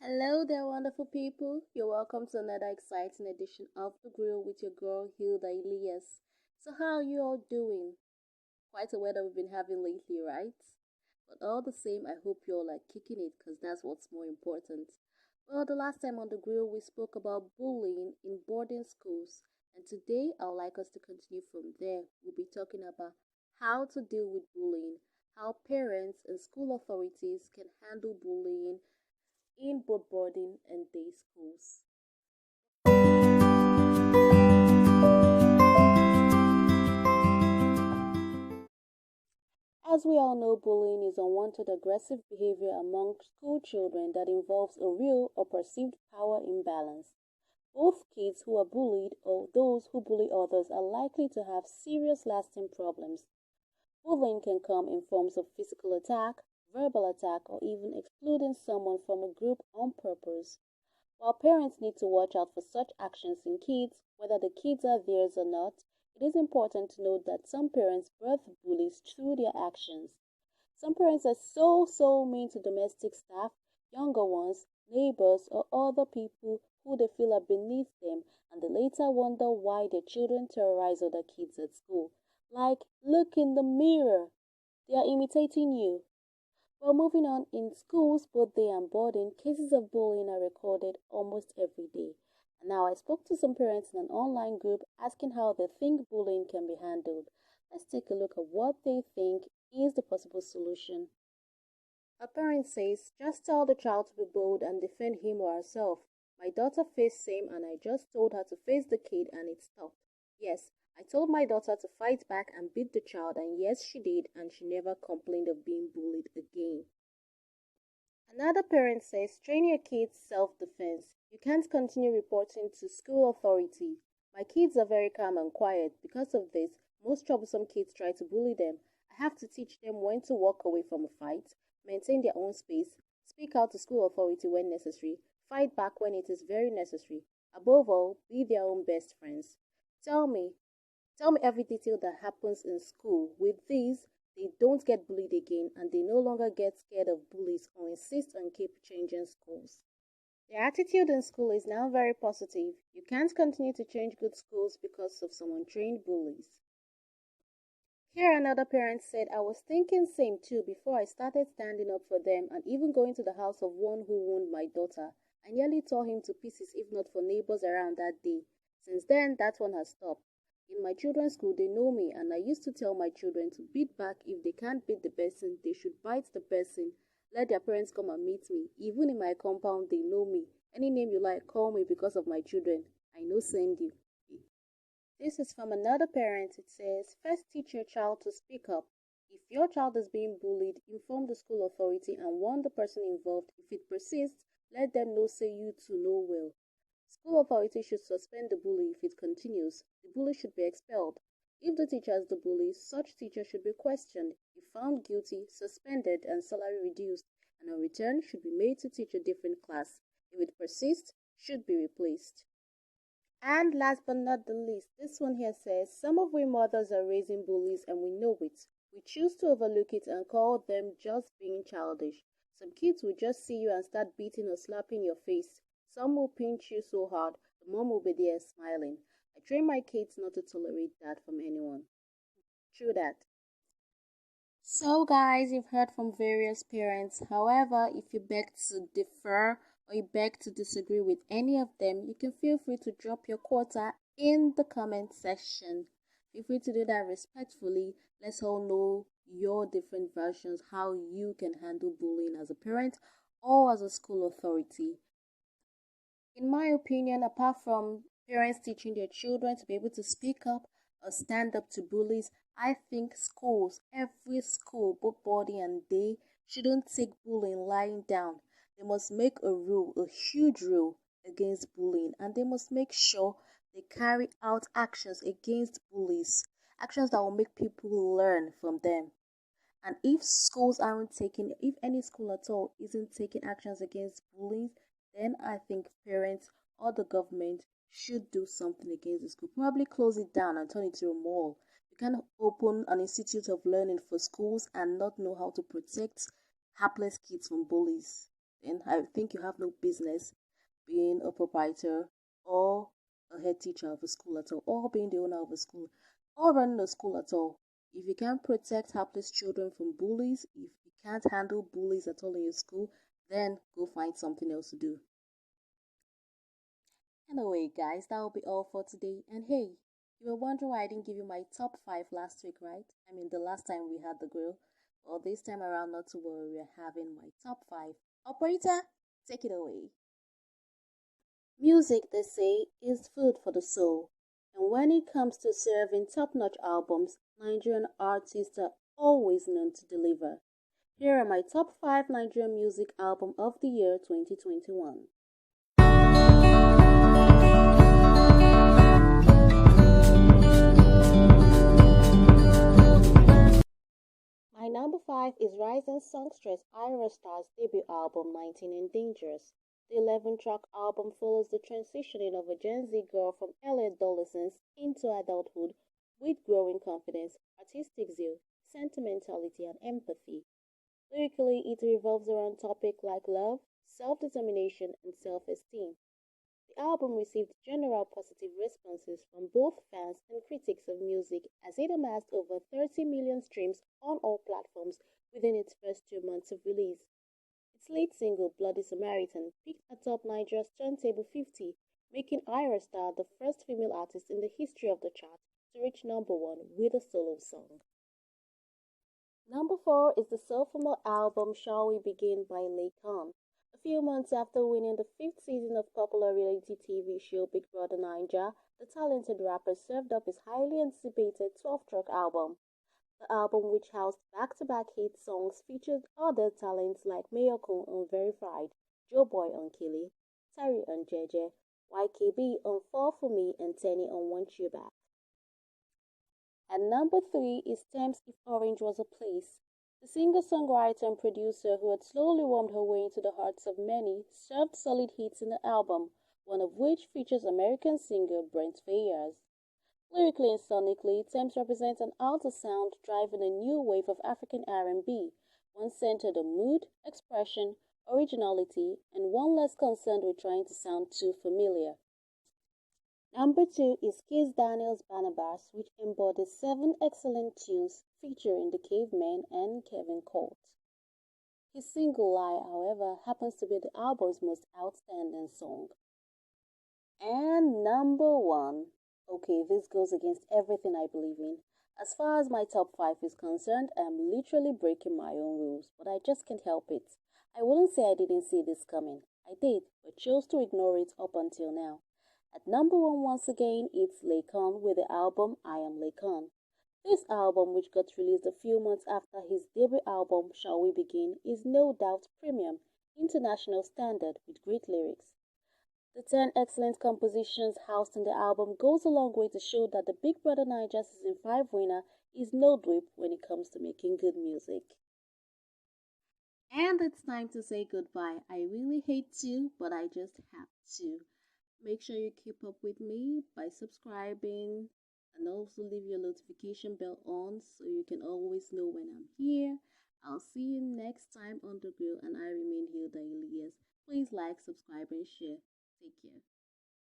Hello there, wonderful people. You're welcome to another exciting edition of The Grill with your girl, Hilda Elias. So, how are you all doing? Quite a weather we've been having lately, right? But all the same, I hope you're like kicking it because that's what's more important. Well, the last time on The Grill, we spoke about bullying in boarding schools, and today I would like us to continue from there. We'll be talking about how to deal with bullying, how parents and school authorities can handle bullying in both boarding and day schools. As we all know, bullying is unwanted aggressive behavior among school children that involves a real or perceived power imbalance. Both kids who are bullied or those who bully others are likely to have serious lasting problems. Bullying can come in forms of physical attack, verbal attack, or even excluding someone from a group on purpose. While parents need to watch out for such actions in kids, whether the kids are theirs or not, it is important to note that some parents birth bullies through their actions. Some parents are so mean to domestic staff, younger ones, neighbors, or other people who they feel are beneath them, and they later wonder why their children terrorize other kids at school. Like, look in the mirror, they are imitating you. Well, moving on, in schools, both day and boarding, cases of bullying are recorded almost every day. And now I spoke to some parents in an online group asking how they think bullying can be handled. Let's take a look at what they think is the possible solution. A parent says, just tell the child to be bold and defend him or herself. My daughter faced same and I just told her to face the kid and it stopped. Yes, I told my daughter to fight back and beat the child and yes she did and she never complained of being bullied again. Another parent says, train your kids self-defense. You can't continue reporting to school authority. My kids are very calm and quiet. Because of this, most troublesome kids try to bully them. I have to teach them when to walk away from a fight, maintain their own space, speak out to school authority when necessary, fight back when it is very necessary. Above all, be their own best friends. Tell me, Tell me every detail that happens in school. With these, they don't get bullied again and they no longer get scared of bullies or insist on keep changing schools. Their attitude in school is now very positive. You can't continue to change good schools because of some untrained bullies. Here another parent said, I was thinking same too before I started standing up for them and even going to the house of one who wounded my daughter. I nearly tore him to pieces if not for neighbors around that day. Since then, that one has stopped. In my children's school, they know me and I used to tell my children to beat back. If they can't beat the person, they should bite the person. Let their parents come and meet me. Even in my compound, they know me. Any name you like, call me because of my children. I know send you. This is from another parent. It says, first teach your child to speak up. If your child is being bullied, inform the school authority and warn the person involved. If it persists, let them know say you to know well. School authority should suspend the bully if it continues. The bully should be expelled. If the teacher is the bully, such teacher should be questioned. If found guilty, suspended and salary reduced, and on return should be made to teach a different class. If it persists, should be replaced. And last but not the least, this one here says, some of we mothers are raising bullies and we know it. We choose to overlook it and call them just being childish. Some kids will just see you and start beating or slapping your face. Some will pinch you so hard, the mom will be there smiling. I train my kids not to tolerate that from anyone. True that. So, guys, you've heard from various parents. However, if you beg to differ or you beg to disagree with any of them, you can feel free to drop your quota in the comment section. Feel free to do that respectfully. Let's all know your different versions, how you can handle bullying as a parent or as a school authority. In my opinion, apart from parents teaching their children to be able to speak up or stand up to bullies, I think schools, every school, both body and day, shouldn't take bullying lying down. They must make a rule, a huge rule against bullying, and they must make sure they carry out actions against bullies, actions that will make people learn from them. And if schools aren't taking, if any school at all isn't taking actions against bullying, then I think parents or the government should do something against the school. Probably close it down and turn it to a mall. You can't open an institute of learning for schools and not know how to protect hapless kids from bullies. Then I think you have no business being a proprietor or a head teacher of a school at all, or being the owner of a school, or running a school at all. If you can't protect helpless children from bullies, if you can't handle bullies at all in your school, then go find something else to do. Anyway, guys, that will be all for today. And hey, you were wondering why I didn't give you my top 5 last week, right? I mean, the last time we had the grill. Well, this time around, not to worry, we're having my top 5. Operator, take it away. Music, they say, is food for the soul. And when it comes to serving top notch albums, Nigerian artists are always known to deliver. Here are my top 5 Nigerian music album of the year 2021. My number 5 is rising songstress Ira Starr's debut album 19 and Dangerous. The 11-track album follows the transitioning of a Gen Z girl from early adolescence into adulthood with growing confidence, artistic zeal, sentimentality, and empathy. Lyrically, it revolves around topics like love, self-determination, and self-esteem. The album received general positive responses from both fans and critics of music as it amassed over 30 million streams on all platforms within its first 2 months of release. Its lead single, Bloody Samaritan, peaked atop Nigeria's Turntable 50, making Ira Star the first female artist in the history of the chart to reach number 1 with a solo song. Number 4 is the sophomore album Shall We Begin by Laycon. A few months after winning the 5th season of popular reality TV show Big Brother Naija, the talented rapper served up his highly anticipated 12-track album. The album, which housed back-to-back hit songs, featured other talents like Mayokun on Verified, Joeboy on Kili, Terry on Jeje, YKB on Fall For Me, and Tenny on Want You Back. And number 3 is Thames If Orange Was a Place. The singer-songwriter and producer who had slowly warmed her way into the hearts of many served solid hits in the album, one of which features American singer Brent Faiyaz. Lyrically and sonically, Thames represents an alto sound driving a new wave of African R&B, one centered on mood, expression, originality, and one less concerned with trying to sound too familiar. Number 2 is Kiss Daniel's Barnabas, which embodies 7 excellent tunes featuring the Cavemen and Kevin Colt. His single Lie, however, happens to be the album's most outstanding song. And number 1. Okay, this goes against everything I believe in. As far as my top 5 is concerned, I am literally breaking my own rules, but I just can't help it. I wouldn't say I didn't see this coming. I did, but chose to ignore it up until now. At number 1 once again, it's Laycon with the album I Am Laycon. This album, which got released a few months after his debut album Shall We Begin, is no doubt premium, international standard with great lyrics. The 10 excellent compositions housed in the album goes a long way to show that the Big Brother Naija Season 5 winner is no dweeb when it comes to making good music. And it's time to say goodbye. I really hate to, but I just have to. Make sure you keep up with me by subscribing and also leave your notification bell on so you can always know when I'm here. I'll see you next time on The Grill, and I remain Hilda Elias. Please like, subscribe, and share. Take care.